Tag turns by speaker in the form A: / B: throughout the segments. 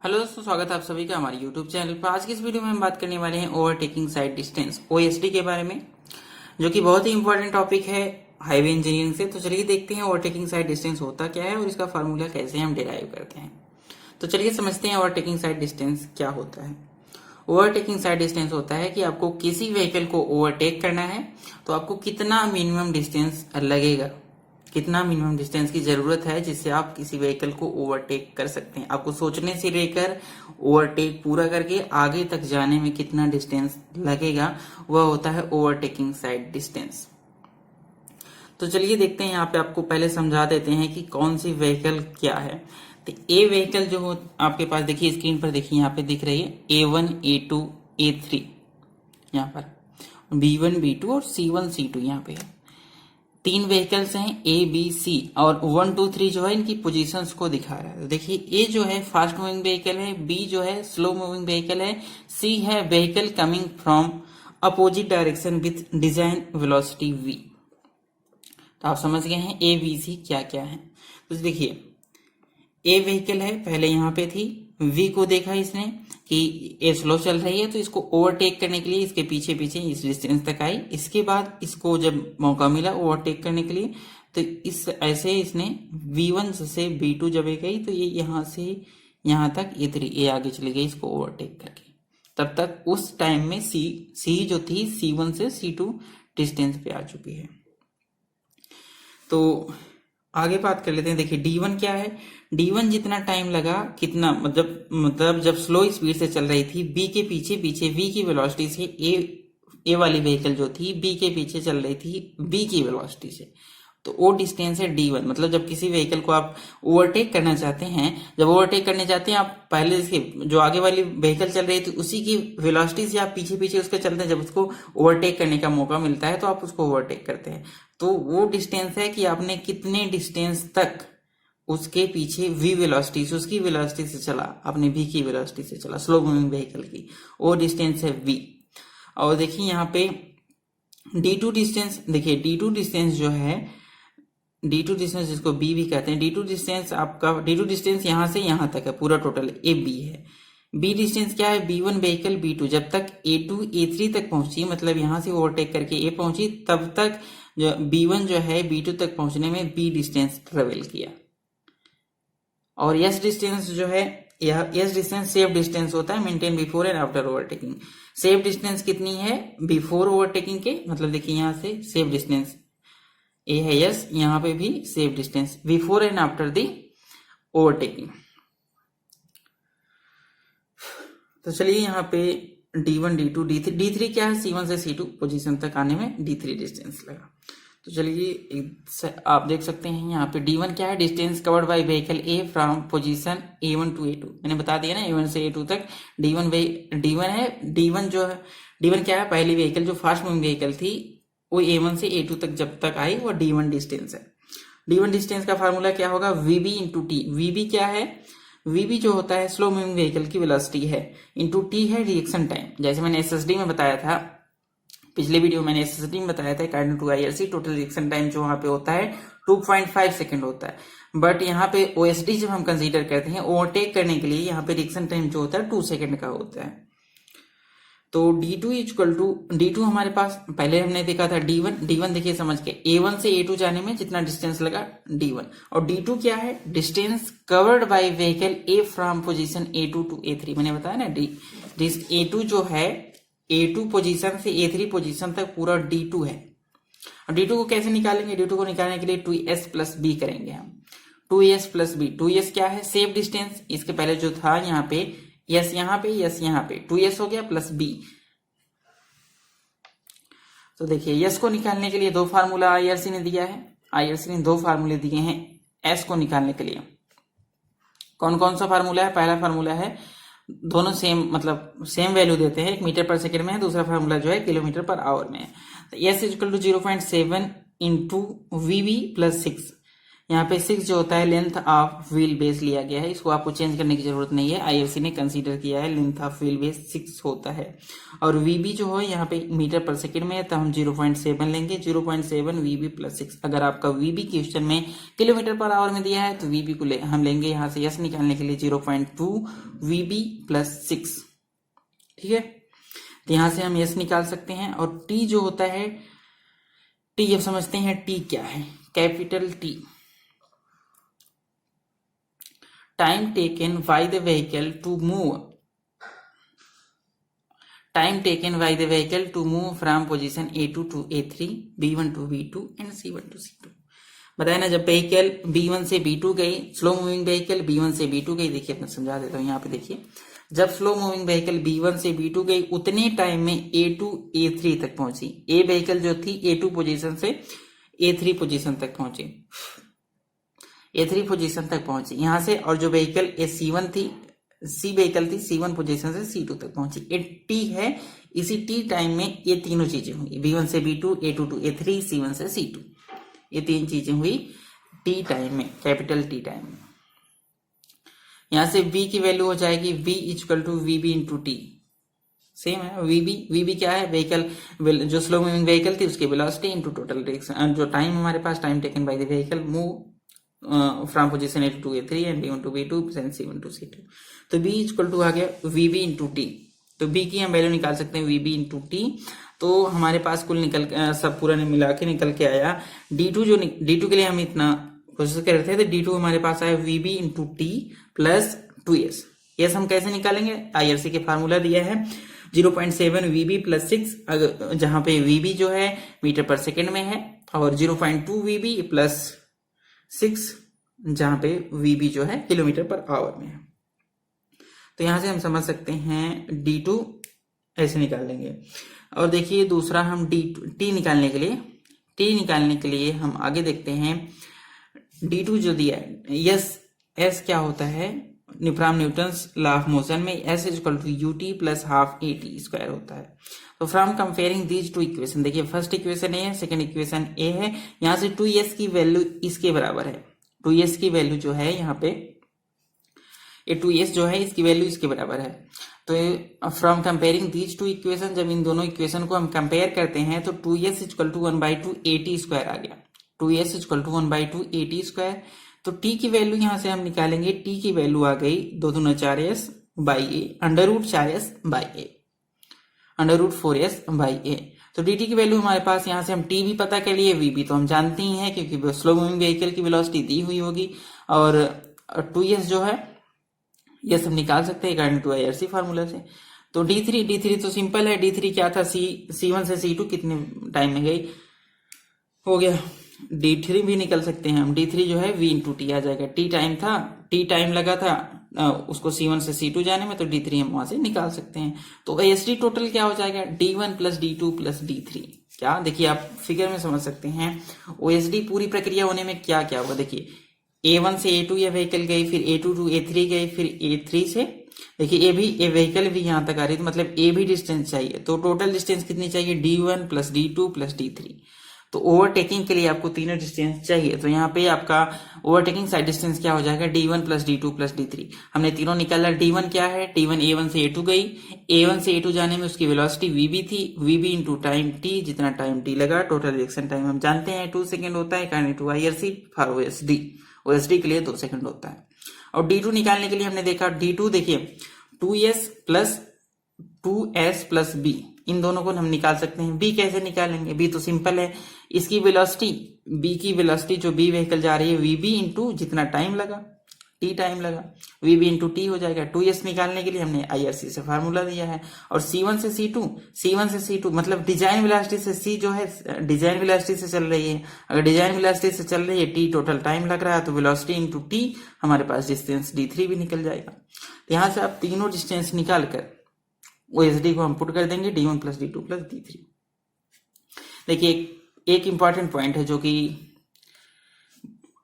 A: Hello दोस्तों, स्वागत है आप सभी का हमारे यूट्यूब चैनल पर। आज की इस वीडियो में हम बात करने वाले हैं ओवरटेकिंग साइड डिस्टेंस ओएसडी के बारे में, जो कि बहुत ही इंपॉर्टेंट टॉपिक है हाईवे इंजीनियरिंग से। तो चलिए देखते हैं ओवरटेकिंग साइड डिस्टेंस होता क्या है और इसका फार्मूला कैसे हम डिराइव करते हैं। तो चलिए समझते हैं ओवरटेकिंग साइड डिस्टेंस क्या होता है। ओवरटेकिंग साइड डिस्टेंस होता है कि आपको किसी व्हीकल को ओवरटेक करना है तो आपको कितना मिनिमम डिस्टेंस लगेगा, कितना मिनिमम डिस्टेंस की जरूरत है जिससे आप किसी व्हीकल को ओवरटेक कर सकते हैं। आपको सोचने से लेकर ओवरटेक पूरा करके आगे तक जाने में कितना डिस्टेंस लगेगा, वह होता है ओवरटेकिंग साइड डिस्टेंस। तो चलिए देखते हैं, यहाँ पे आपको पहले समझा देते हैं कि कौन सी व्हीकल क्या है। तो ए व्हीकल जो हो आपके पास, देखिए स्क्रीन पर, देखिए यहाँ पे दिख रही है A1 A2 A3, यहाँ पर B1 B2 और C1 C2 यहाँ पे है। तीन व्हीकल्स हैं A B C और 1 2 3 जो है इनकी पोजीशंस को दिखा रहा है। देखिए A जो है फास्ट मूविंग व्हीकल है, B जो है स्लो मूविंग व्हीकल है, C है vehicle coming from opposite direction with design velocity V। तो आप समझ गए हैं A B C क्या क्या है। तो देखिए ए व्हीकल है, पहले यहाँ पे थी, वी को देखा इसने कि ए स्लो चल रही है तो इसको ओवरटेक करने के लिए इसके पीछे पीछे इस डिस्टेंस तक आई। इसके बाद इसको जब मौका मिला ओवरटेक करने के लिए तो इस ऐसे इसने V1 से B2 जब गई तो ये यहाँ से यहाँ तक ए आगे चली गई इसको ओवरटेक करके। तब तक उस टाइम में सी जो थी C1 से C2 डिस्टेंस पे आ चुकी है। तो आगे बात कर लेते हैं। देखिए D1 क्या है, D1 जितना टाइम लगा, कितना मतलब जब स्लो स्पीड से चल रही थी B के पीछे पीछे V की वेलोसिटी से ए वाली व्हीकल जो थी B के पीछे चल रही थी B की वेलोसिटी से, तो वो डिस्टेंस है D1। मतलब जब किसी व्हीकल को आप ओवरटेक करना चाहते हैं, जब ओवरटेक करने जाते हैं आप पहले इसके जो आगे वाली व्हीकल चल रही थी उसी की वेलोसिटी से आप पीछे पीछे उसके चलते हैं, जब उसको ओवरटेक करने का मौका मिलता है तो आप उसको ओवरटेक करते हैं। तो वो डिस्टेंस है कि आपने कितने डिस्टेंस तक उसके पीछे V वेलोसिटी से, उसकी वेलोसिटी से चला, आपने V की वेलोसिटी से चला स्लो मूविंग व्हीकल की, वो डिस्टेंस है V। और देखिए यहाँ पे D2 डिस्टेंस, देखिए D2 डिस्टेंस जो है, D2 डिस्टेंस जिसको B भी कहते हैं, D2 डिस्टेंस आपका, D2 डिस्टेंस यहाँ से यहाँ तक है, पूरा टोटल AB है। B डिस्टेंस क्या है, B1 व्हीकल B2 जब तक A2 A3 तक पहुंची, मतलब यहाँ से ओवरटेक करके A पहुंची, तब तक जो B1 जो है B2 तक पहुंचने में B डिस्टेंस ट्रेवल किया। और S डिस्टेंस जो है, यह S डिस्टेंस सेफ डिस्टेंस होता है, maintain before and after overtaking. Safe distance कितनी है बिफोर ओवरटेकिंग के, मतलब देखिए यहाँ से सेफ डिस्टेंस ए है S, यहाँ पे भी safe distance before and after the overtaking. तो चलिए यहाँ पे D1 D2 D3 क्या है, C1 से C2 पोजीशन तक आने में D3 डिस्टेंस लगा। तो चलिए आप देख सकते हैं यहाँ पे D1 क्या है, distance covered by vehicle A from position A1 to A2। मैंने बता दिया ना, A1 से A2 तक D1 है। D1 क्या है, पहली व्हीकल जो फास्ट मूविंग व्हीकल थी वो A1 से A2 तक जब तक आई वो D1 डिस्टेंस है। D1 डिस्टेंस का फार्मूला क्या होगा, VB इंटू टी। VB क्या है, VB जो होता है स्लो मूविंग व्हीकल की वेलोसिटी है, इंटू टी है रिएक्शन टाइम। जैसे मैंने SSD में बताया था, पिछले वीडियो में मैंने SSD में बताया था according to IRC total reaction time जो वहां पे होता है 2.5 सेकेंड होता है। बट यहाँ पे OSD जब हम कंसीडर करते हैं ओवरटेक करने के लिए, यहाँ पे रिएक्शन टाइम जो होता है 2 सेकेंड का होता है। तो D2 हमारे पास पहले हमने देखा था D1 देखिए समझ के, A1 से A2 जाने में जितना डिस्टेंस लगा D1। और D2 क्या है, distance covered by vehicle A from position A2 to A3। मैंने बताया ना A2 जो है, A2 पोजीशन से A3 पोजीशन तक पूरा D2 है। और D2 को कैसे निकालेंगे, D2 को निकालने के लिए 2S प्लस B करेंगे हम। 2S प्लस B, 2S क्या है, सेफ डिस्टेंस, इसके पहले जो था यहाँ पे यस, यहाँ पे यस, यहाँ पे 2S हो गया प्लस B। तो देखिए यस को निकालने के लिए दो फार्मूला IRC ने दिया है, IRC ने दो फार्मूले दिए हैं S को निकालने के लिए। कौन कौन सा फार्मूला है, पहला फार्मूला है, दोनों सेम मतलब सेम वैल्यू देते हैं, 1 मीटर पर सेकेंड में है, दूसरा फार्मूला जो है किलोमीटर पर आवर में है। तो S equal to 0.7 into VB plus 6, यहाँ पे 6 जो होता है लेंथ ऑफ व्हील बेस लिया गया है, इसको आपको चेंज करने की जरूरत नहीं है, आईएफसी ने कंसीडर किया है लेंथ ऑफ व्हील बेस 6 होता है। और वीबी जो है यहाँ पे मीटर पर सेकंड में है, तो हम 0.7 लेंगे, 0.7 वीबी प्लस 6। अगर आपका वीबी क्वेश्चन में किलोमीटर पर आवर में दिया है तो वीबी को हम लेंगे यहाँ से यस निकालने के लिए 0.2 वीबी प्लस 6, ठीक है। तो यहाँ से हम यस निकाल सकते हैं। और टी जो होता है, टी अब समझते हैं टी क्या है। Capital T, time taken by the vehicle to move, time taken by the vehicle to move from position A2 to A3, B1 to B2 and C1 to C2। बताया ना, जब व्हीकल B1 से B2 गई, slow moving vehicle B1 से B2 गई, देखिए मैं समझा देता हूँ। यहाँ पे देखिए, जब स्लो मूविंग व्हीकल B1 से B2 गई, उतने टाइम में A2 A3 तक पहुंची। ए व्हीकल जो थी A2 पोजीशन से A3 पोजीशन तक पहुंची, A3 पोजीशन तक पहुंची यहाँ से। और जो व्हीकल C1 थी, C व्हीकल थी, C1 पोजीशन से C2 तक पहुंची। ए टी है, इसी टी टाइम में ये तीनों चीजें हुई, B1 से B2, A2 to A3, C1 से C2, ये तीन चीजें हुई टी टाइम में, कैपिटल टी टाइम में। यहां से v की वैल्यू हो जाएगी v equal to VB into T, same है। वीबी क्या है, व्हीकल जो स्लो मूविंग व्हीकल थी उसकी वेलोसिटी इंटू टोटल डायरेक्शन, जो टाइम हमारे पास, time taken by the vehicle move from position A2 to A3 and B1 to B2 and C1 to C2। तो b इक्वल टू आ गया VB into T. तो b की हम value निकाल सकते हैं वीबी इंटू टी। तो हमारे पास कुल निकल सब पूरा मिला के निकल के आया D2। जो D2 के लिए हम इतना कोशिश कर रहे थे, तो D2 हमारे पास आया VB into T plus 2s। Yes हम कैसे निकालेंगे, आईआरसी के फार्मूला दिया है 0.7 वीबी प्लस 6, जहां पे वीबी जो है मीटर पर सेकंड में है, और 0.2 वीबी प्लस 6 जहां पे वीबी जो है किलोमीटर पर आवर में है। तो यहां से हम समझ सकते हैं D2 ऐसे निकाल लेंगे। और देखिए दूसरा, हम टी निकालने के लिए हम आगे देखते हैं। D2 जो दिया है, यस एस क्या होता है, from Newton's law of motion में S equal to UT plus half AT square होता है। तो from comparing these two equation, देखिए फर्स्ट इक्वेशन ए है, सेकंड इक्वेशन ए है, यहाँ से 2s की वैल्यू इसके बराबर है। 2s की वैल्यू जो है यहाँ पे, ये 2s जो है इसकी वैल्यू इसके बराबर है। तो from comparing these two equation, जब इन दोनों इक्वेशन को हम कंपेयर करते हैं तो 2s equal to 1/2 AT square आ गया। 2s equal to 1/2 AT square. तो t की वैल्यू यहां से हम निकालेंगे, t की वैल्यू आ गई 2 दूना 4s by A, under root 4s by A, under root 4s by A. तो dt की वैल्यू हमारे पास, यहां से हम t भी पता कर लिए, v भी तो हम जानते ही हैं क्योंकि स्लो मूविंग व्हीकल की वेलोसिटी दी हुई होगी। और 2s जो है ये सब निकाल सकते हैं अकॉर्डिंग टू आईआरसी फार्मूला से। तो d3 तो सिंपल है, d3 क्या था, C1 से C2 कितने टाइम में गई, हो गया। D3 भी निकल सकते हैं हम, D3 जो है v इंटू टी आ जाएगा। t टाइम लगा था उसको C1 से C2 जाने में, तो D3 हम वहां से निकाल सकते हैं। तो ASD टोटल क्या हो जाएगा, D1 plus D2 plus D3। क्या, देखिए आप फिगर में समझ सकते हैं OSD पूरी प्रक्रिया होने में क्या क्या हुआ। देखिए A1 से A2 ये व्हीकल गई, फिर A2 टू A3 गई, फिर A3 से देखिए ए व्हीकल भी यहां तक आ रही, तो मतलब ए भी डिस्टेंस चाहिए। तो टोटल डिस्टेंस कितनी चाहिए, D1 plus D2 plus D3। तो ओवरटेकिंग के लिए आपको तीनों डिस्टेंस चाहिए। तो यहाँ पे आपका ओवरटेकिंग साइड डिस्टेंस क्या हो जाएगा, D1 plus D2 plus D3। हमने तीनों निकाला। D1 क्या है, D1 A1 से A2 गई, A1 से A2 जाने में उसकी वेलोसिटी VB थी, VB इंटू टाइम T, जितना टाइम T लगा, टोटल रिएक्शन टाइम हम जानते हैं 2 सेकंड होता है, according to IRC for OSD के लिए 2 सेकंड होता है। और D2 निकालने के लिए हमने देखा, D2 देखिए 2s plus 2s plus b, इन दोनों को हम निकाल सकते हैं। b कैसे निकालेंगे, b तो सिंपल है, इसकी वेलोसिटी, b की वेलोसिटी जो b व्हीकल जा रही है vb इंटू जितना टाइम लगा, t टाइम लगा, vb इंटू टी हो जाएगा। 2s निकालने के लिए हमने IRC से फार्मूला दिया है। और C1 से C2 मतलब डिजाइन वेलोसिटी से c जो है डिजाइन वेलोसिटी से चल रही है। अगर डिजाइन वेलोसिटी से चल रही है, t टोटल टाइम लग रहा है, तो वेलोसिटी इंटू टी हमारे पास डिस्टेंस D3 भी निकल जाएगा। तो यहां से आप तीनों डिस्टेंस निकाल कर OSD को हम पुट कर देंगे, D1 plus D2 plus D3। देखिए एक इंपॉर्टेंट पॉइंट है जो कि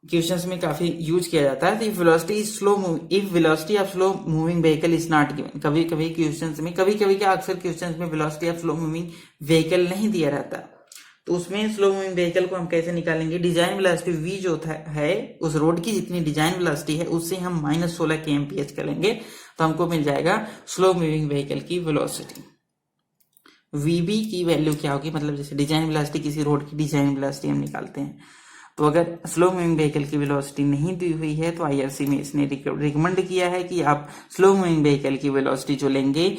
A: क्वेश्चंस में काफी यूज किया जाता है। If velocity of slow moving vehicle is not given, कभी कभी क्वेश्चंस में, कभी कभी क्या अक्सर क्वेश्चंस में velocity of slow moving vehicle नहीं दिया रहता, तो उसमें स्लो मूविंग व्हीकल को हम कैसे निकालेंगे, डिजाइन वेलोसिटी v जो है उस रोड की जितनी डिजाइन वेलोसिटी है उससे हम -16 kmph करेंगे तो हमको मिल जाएगा स्लो मूविंग व्हीकल की वेलोसिटी। vb की वैल्यू क्या होगी, मतलब जैसे डिजाइन वेलोसिटी किसी रोड की डिजाइन वेलोसिटी हम निकालते हैं, तो अगर स्लो मूविंग व्हीकल की वेलोसिटी नहीं दी हुई है तो आईआरसी में इसने रिकमेंड किया है कि आप स्लो मूविंग व्हीकल की वेलोसिटी जो लेंगे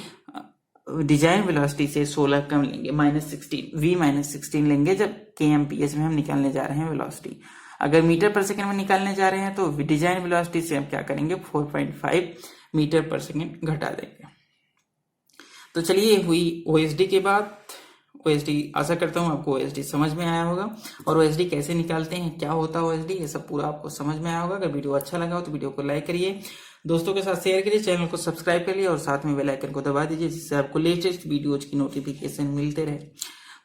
A: डिजाइन वेलोसिटी से 16 कम लेंगे, -16 लेंगे जब kmph में हम निकालने जा रहे हैं वेलोसिटी। अगर मीटर पर सेकंड में निकालने जा रहे हैं तो डिजाइन वेलोसिटी से हम क्या करेंगे 4.5 मीटर पर सेकंड घटा देंगे। तो चलिए हुई ओएसडी के बाद ओएसडी, आशा करता हूँ आपको ओएसडी समझ में आया होगा और ओएसडी कैसे निकालते हैं, क्या होता है ओएसडी, ये सब पूरा आपको समझ में आया होगा। अगर वीडियो अच्छा लगा हो तो वीडियो को लाइक करिए, दोस्तों के साथ शेयर करिए, चैनल को सब्सक्राइब करिए और साथ में बेल आइकन को दबा दीजिए जिससे आपको लेटेस्ट वीडियोज की नोटिफिकेशन मिलते रहे।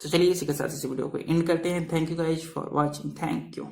A: तो चलिए इसी के साथ इस वीडियो को एंड करते हैं। Thank you guys for watching, thank you.